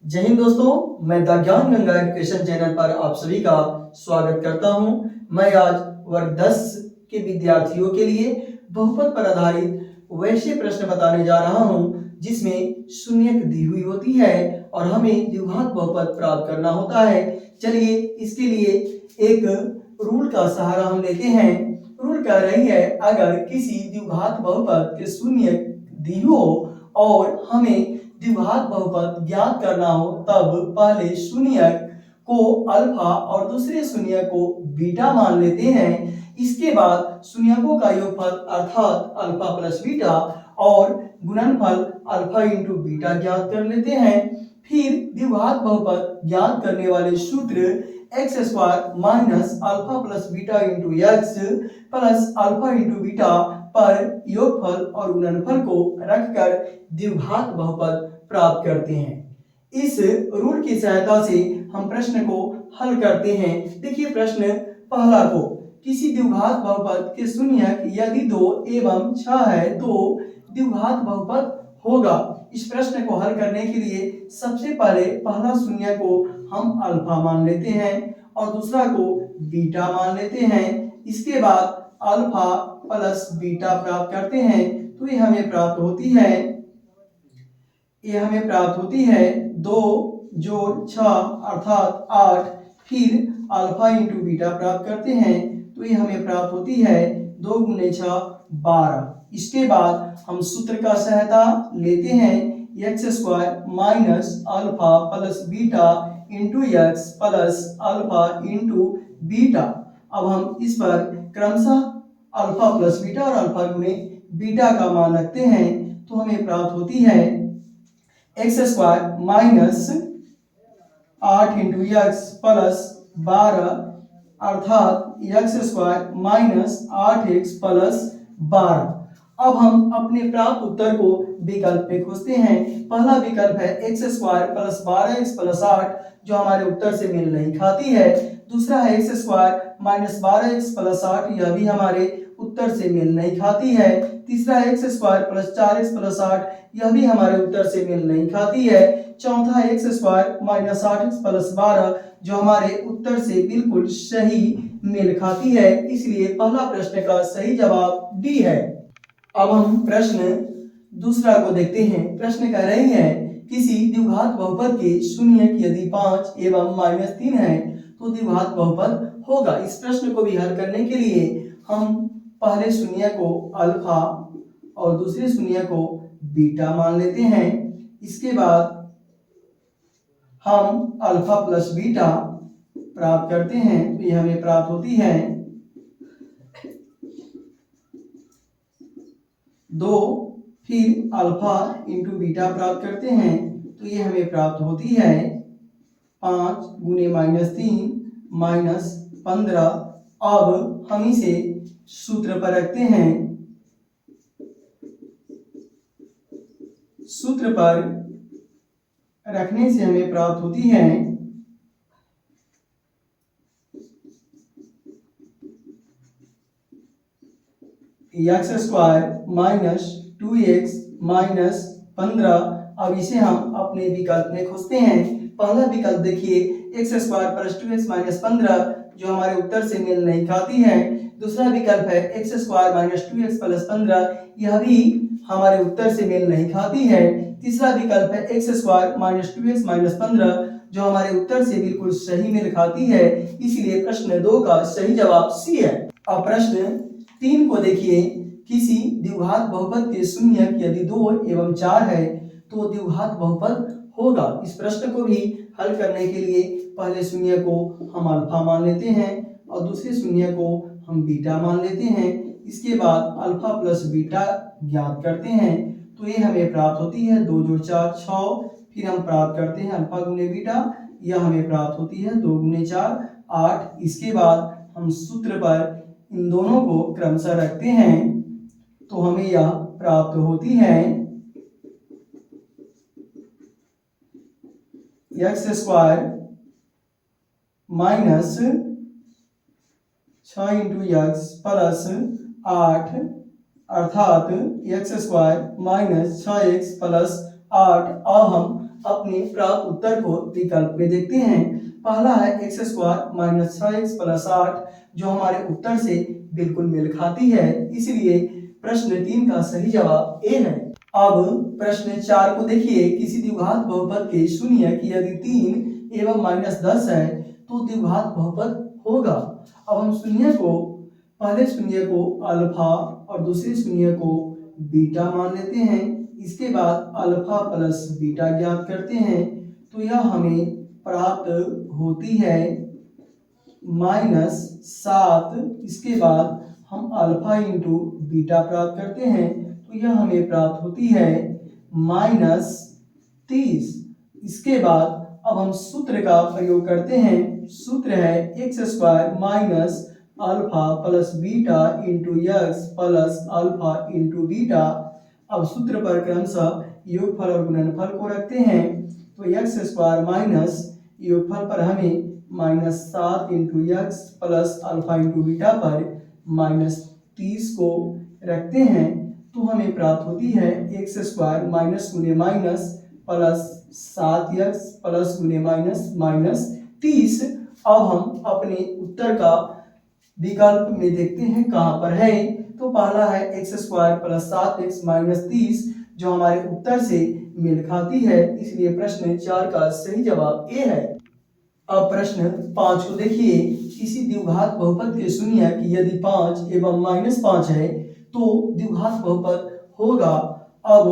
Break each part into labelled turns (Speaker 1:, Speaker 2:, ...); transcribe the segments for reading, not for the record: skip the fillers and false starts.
Speaker 1: जय हिंद दोस्तों, मैं द ज्ञान गंगा एजुकेशन चैनल पर आप सभी का स्वागत करता हूं। मैं आज वर्ग 10 के विद्यार्थियों के लिए बहुपद पर आधारित वैसे प्रश्न बताने जा रहा हूं जिसमें शून्यक दी हुई होती है और हमें द्विघात बहुपद प्राप्त करना होता है। चलिए इसके लिए एक रूल का सहारा हम लेते हैं। रूल कह रही है, अगर किसी द्विघात बहुपद के शून्यक दी हो और हमें द्विघात बहुपद ज्ञात करना हो तब पहले शून्यक को अल्फा और दूसरे शून्यक को बीटा मान लेते हैं। इसके बाद शून्यकों का योगफल अर्थात अल्फा प्लस बीटा और गुणनफल अल्फा इंटू बीटा ज्ञात कर लेते हैं। फिर द्विघात बहुपद ज्ञात करने वाले सूत्र x square minus alpha plus beta into x plus alpha into beta पर योगफल और गुणनफल को रखकर द्विघात बहुपद प्राप्त करते हैं। इस रूल की सहायता से हम प्रश्न को हल करते हैं। देखिए प्रश्न पहला को, किसी द्विघात बहुपद के शून्यक यदि 2 एवं 6 है तो द्विघात बहुपद होगा। इस प्रश्न को हल करने के लिए सबसे पहले पहला शून्य को हम अल्फा मान लेते हैं और दूसरा को बीटा मान लेते हैं। इसके बाद अल्फा प्लस बीटा प्राप्त करते हैं तो ये हमें प्राप्त होती है 2 जोड़ 6 अर्थात 8। फिर अल्फा इंटू बीटा प्राप्त करते हैं तो ये हमें प्राप्त होती है 2 गुने 6 12। इसके बाद हम सूत्र का सहायता लेते हैं, x square minus alpha plus beta into x plus alpha into beta. अब हम इस पर क्रमशः अल्फा प्लस बीटा और अल्फा गुने बीटा का मान रखते हैं तो हमें प्राप्त होती है x square minus 8 into x plus 12 अर्थात x square minus 8x plus 12। अब हम अपने प्राप्त उत्तर को विकल्प में खोजते हैं। पहला विकल्प है x square plus 12x plus 8 जो हमारे उत्तर से मेल नहीं खाती है। दूसरा है x square minus 12x plus 8, यह भी हमारे उत्तर से मेल नहीं खाती है। तीसरा है x square plus 4x plus 8, यह भी हमारे उत्तर से मेल नहीं खाती है। चौथा है x square minus 8x plus 12 जो हमारे उत्तर से बिल्कुल सही मेल खाती है। इसलिए पहला प्रश्न का सही जवाब डी है। अब हम प्रश्न दूसरा को देखते हैं। प्रश्न कह रही है, किसी द्विघात बहुपद के शून्यक यदि 5 एवं -3 है तो द्विघात बहुपद होगा। इस प्रश्न को भी हल करने के लिए हम पहले शून्य को अल्फा और दूसरे शून्य को बीटा मान लेते हैं। इसके बाद हम अल्फा प्लस बीटा प्राप्त करते हैं तो यह हमें प्राप्त होती है 2। फिर अल्फा इंटू बीटा प्राप्त करते हैं तो ये हमें प्राप्त होती है 5 गुने -3 -15। अब हम इसे सूत्र पर रखते हैं। सूत्र पर रखने से हमें प्राप्त होती है x square minus 2x minus 15। अब इसे हम अपने विकल्प में खोजते हैं। पहला विकल्प देखिए x square plus 2x minus 15 जो हमारे उत्तर से मेल नहीं खाती है। दूसरा विकल्प है x square minus 2x plus 15, यह भी हमारे उत्तर से मेल नहीं खाती है। तीसरा विकल्प है x square minus 2x minus 15 जो हमारे उत्तर से बिल्कुल सही मेल खाती है। इसलिए प्रश्न 2 का सही जवाब सी है। अब प्रश्न 3 को देखिए, किसी द्विघात बहुपद के शून्यक यदि 2 एवं 4 है तो द्विघात बहुपद होगा। इस प्रश्न को भी हल करने के लिए पहले शून्य को हम अल्फा मान लेते हैं और दूसरे शून्य को हम बीटा मान लेते हैं। इसके बाद अल्फा प्लस बीटा ज्ञात करते हैं तो ये हमें प्राप्त होती है 2 जोड़ 4 6। फिर हम प्राप्त करते हैं अल्फा गुने बीटा, यह हमें प्राप्त होती है 2 गुने 4 8। इसके बाद हम सूत्र पर इन दोनों को क्रमशः रखते हैं तो हमें यह प्राप्त होती है x square minus 6 into x plus 8 अर्थात x square minus 6x plus 8। अब हम अपने प्राप्त उत्तर को विकल्प में देखते हैं। पहला है x square minus 6x plus 8 जो हमारे उत्तर से बिल्कुल मेल खाती है, इसलिए प्रश्न 3 का सही जवाब ए है। अब प्रश्न 4 को देखिए, किसी द्विघात बहुपद के शून्य की यदि 3 एवं माइनस 10 है तो द्विघात बहुपद होगा। अब हम पहले शून्य को अल्फा और दूसरे शून्य को बीटा मान लेते हैं। इसके बाद अल्फा प्लस बीटा ज्ञात करते हैं तो यह हमें प्राप्त होती है -7। इसके बाद हम अल्फा इंटू बीटा प्राप्त करते हैं तो यह हमें प्राप्त होती है -30। इसके बाद अब हम सूत्र का प्रयोग करते हैं। सूत्र है x square minus alpha plus beta into x plus alpha into beta. अब सूत्र पर क्रमशः योगफल और गुणनफल को रखते हैं तो एक्स स्क्वायर माइनस योगफल पर हमें -7 into x plus alpha into beta पर -30 को रखते हैं तो हमें प्राप्त होती है एक्स स्क्वायर माइनस गुने माइनस प्लस 7x प्लस गुने माइनस -30। अब हम अपने उत्तर का विकल्प में देखते हैं कहाँ पर है। तो पहला है x square plus 7x minus 30 जो हमारे उत्तर से मेल खाती है, इसलिए प्रश्न 4 का सही जवाब ए है। अब प्रश्न 5 को देखिए, किसी द्विघात बहुपद के शून्य की यदि 5 एवं -5 है तो द्विघात बहुपद होगा। अब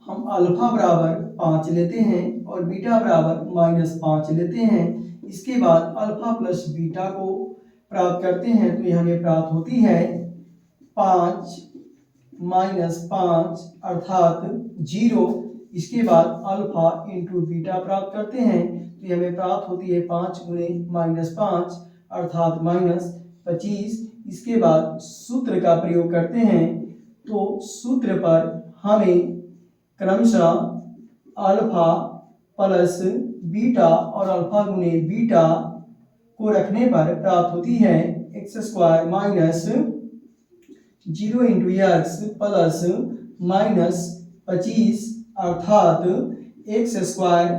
Speaker 1: हम अल्फा बराबर 5 लेते हैं और बीटा बराबर -5 लेते हैं। इसके बाद अल्फा प्लस बीटा को प्राप्त करते हैं तो यह हमें प्राप्त होती है 5 -5 अर्थात 0। इसके बाद अल्फा इंटू बीटा प्राप्त करते हैं तो हमें प्राप्त होती है 5 गुणे -5 अर्थात -25। इसके बाद सूत्र का प्रयोग करते हैं तो सूत्र पर हमें क्रमशः अल्फा प्लस बीटा और अल्फा गुणे बीटा को रखने पर प्राप्त होती है x square minus 0 into x plus -25 अर्थात एक्स स्क्वायर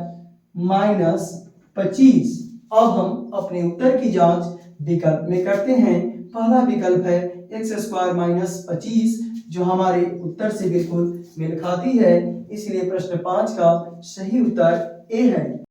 Speaker 1: -25। अब हम अपने उत्तर की जांच विकल्प में करते हैं। पहला विकल्प है एक्स स्क्वायर -25 जो हमारे उत्तर से बिल्कुल मेल खाती है, इसलिए प्रश्न 5 का सही उत्तर ए है।